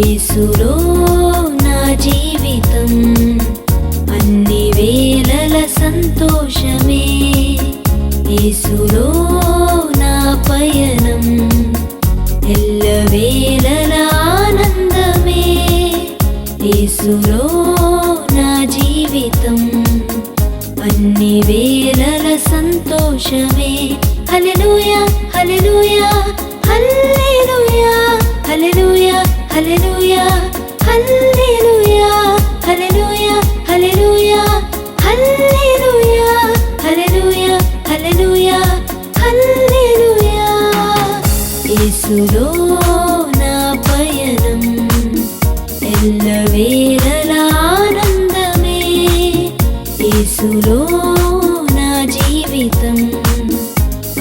యేసులో నా జీవితం అన్ని వేళల సంతోషమే. యేసులో నా పయనం ఎల్లవేళల ఆనందమే. యేసులో నా జీవితం అన్ని వేళల సంతోషమే. హల్లెలూయా హల్లెలూయా హల్లెలూయా హల్లెలూయా హల్లెలూయా హల్లెలూయా హల్లెలూయా హల్లెలూయా హల్లెలూయా హల్లెలూయా హల్లెలూయా హల్లెలూయా. యేసులో నా పయనం ఎల్లవేళల ఆనందమే. యేసులో నా జీవితం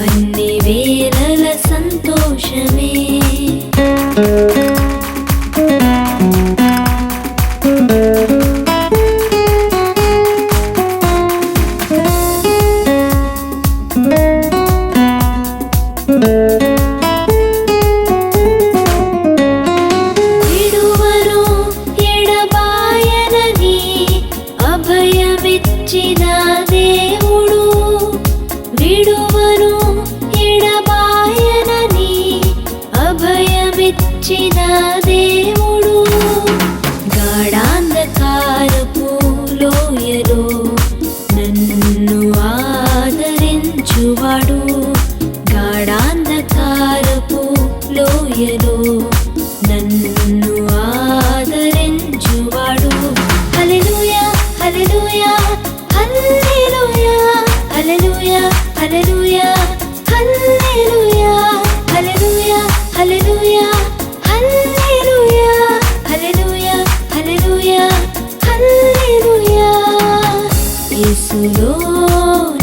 అన్ని వేళల సంతోషమే. విడువను ఎడబాయనని అభయమిచ్చిన దేవుడు, విడువను ఎడబాయనని అభయమిచ్చిన దేవుడు. గాఢాంధకారపు లోయలో నన్ను ఆదరించువాడు, గాఢాంధకారపు లోయలో నన్ను ఆదరించువాడు. హల్లెలూయా హల్లెలూయా హల్లెలూయా హల్లెలూయా హల్లెలూయా హల్లెలూయా హల్లెలూయా హల్లెలూయా హల్లెలూయా హల్లెలూయా హల్లెలూయా హల్లెలూయా. యేసులో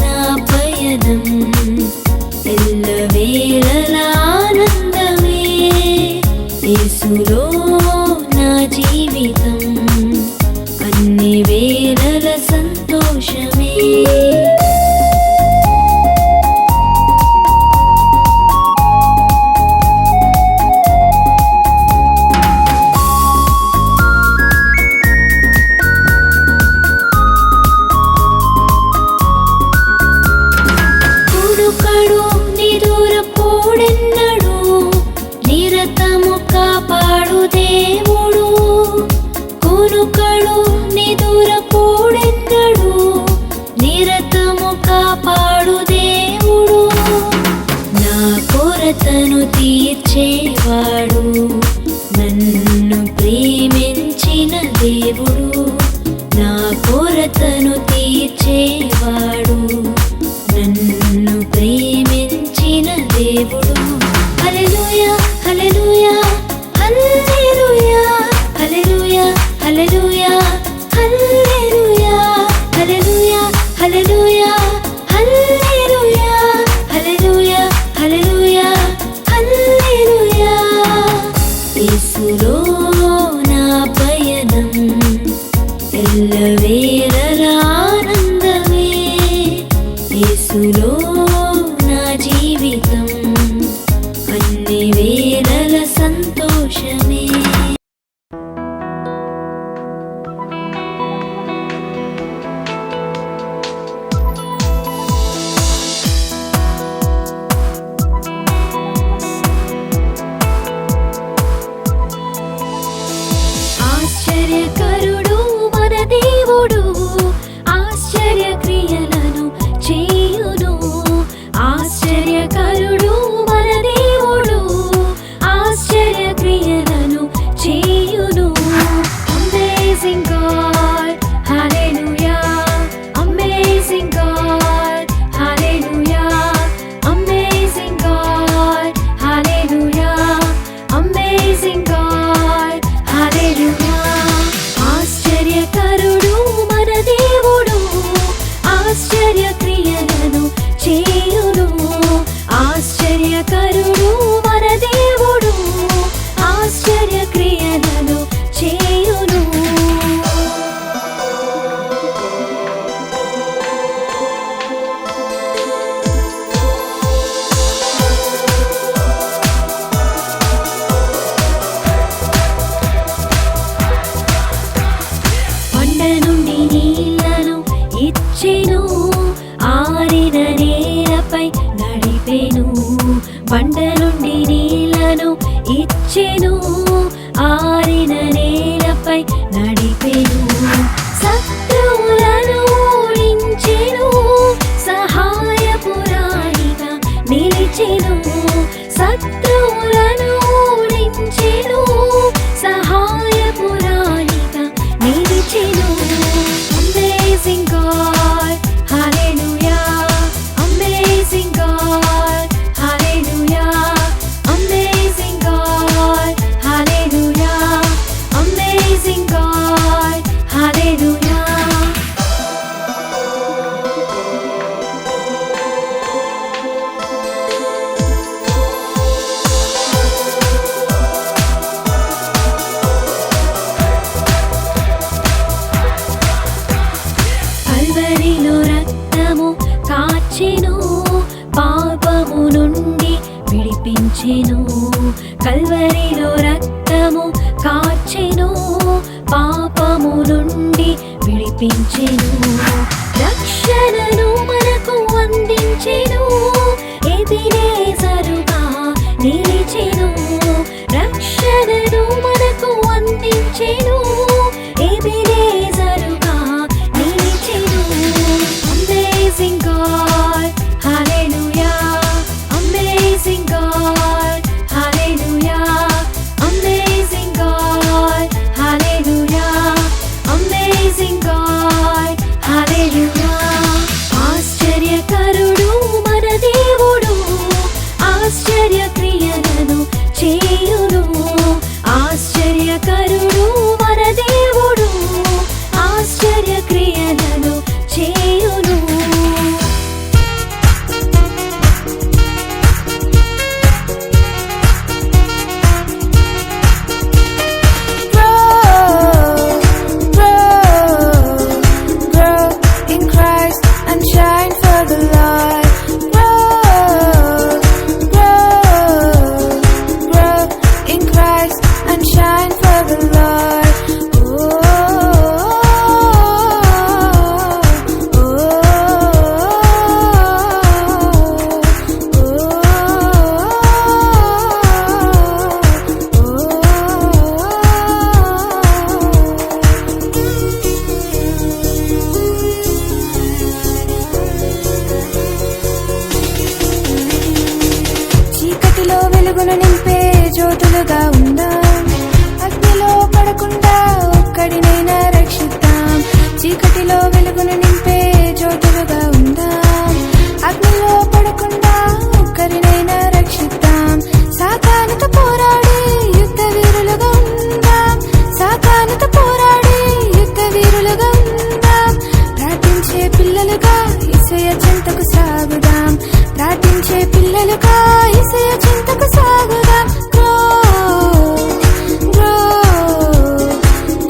నా పయనం ఎల్లవేళల ఆనందమే. యేసులో నా జీవితం అన్ని వేళల సంతోషమే. కునుకడు నిదురపోడెన్నడు, నిరతము కాపాడు దేవుడు. కునుకడు నిదురపోడెన్నడు, నిరతము కాపాడు దేవుడు. నా కొరతను తీర్చేవాడు, నన్ను ప్రేమించిన దేవుడు. నా కొరతను తీర్చేవాడు, నన్ను ప్రేమించిన దేవుడు. హల్లెలూయా హల్లెలూయా హల్లెలూయా హల్లెలూయా హల్లెలూయా హల్లెలూయా హల్లెలూయా హల్లెలూయా హల్లెలూయా హల్లెలూయా హల్లెలూయా హల్లెలూయా. యేసులో నా పయనం ఎల్లవేళల ఆనందమే. యేసులో నా జీవితం అన్ని వేళల సంతోషమే. ఆశ్చర్యకరుడు మన దేవుడు, ఆశ్చర్య క్రియలను చేయును. Amazing God, hallelujah. Amazing God, hallelujah. Amazing God, hallelujah. Amazing God, hallelujah. కల్వరిలో రక్తము కాచెను, పాపము నుండి విడిపించెను. కల్వరిలో రక్తము కాచెను, పాపము నుండి విడిపించెను. రక్షణను మనకు అందించెను, ఎబెనేజరుగా నిలిచెను. రక్షణను మనకు అందించెను, ఎబెనేజరుగా నిలిచెను. Amazing God, hallelujah. Amazing God, hallelujah. Amazing God, hallelujah. Amazing God, hallelujah. ఆశ్చర్యకరుడు మన దేవుడు, ఆశ్చర్య క్రియలను చేయును. ఆశ్చర్యకరుడు మన దేవుడు, ఆశ్చర్య క్రియలను చేయును. చీకటిలో వెలుగును నింపే జ్యోతులుగా ఉందాం, అగ్నిలో పడకుండా ఒక్కడినైనా రక్షిద్దాం. చీకటిలో వెలుగును నింపే జ్యోతులుగా ఉందాం, అగ్నిలో పడకుండా ఒక్కరినైనా రక్షిద్దాం. సాతానుతో పోరాడి యుద్ధ వీరులుగా ఉందాం, సాతానుతో పోరాడి యుద్ధ వీరులుగా ఉందాం. ప్రార్థించే పిల్లలుగా యేసయ్య చెంతకు సాగుదాం, ప్రార్థించే పిల్లలుగా యేసయ్య చెంతకు సాగుదాం.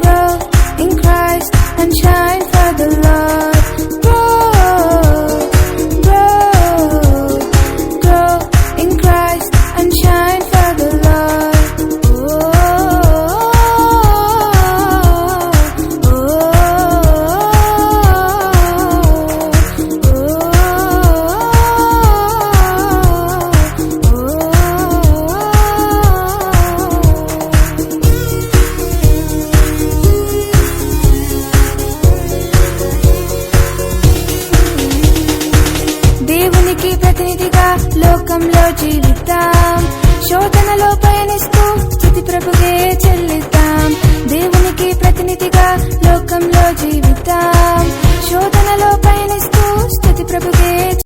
Grow in Christ and shine for the Lord. Grow in Christ and shine for the Lord. దేవునికి ప్రతినిధిగా లోకంలో జీవిద్దాం, శోధనలో పయనిస్తూ స్తుతి ప్రభుకే చెల్లిద్దాం. దేవునికి ప్రతినిధిగా లోకంలో జీవిద్దాం, శోధనలో పయనిస్తూ స్తుతి ప్రభుకే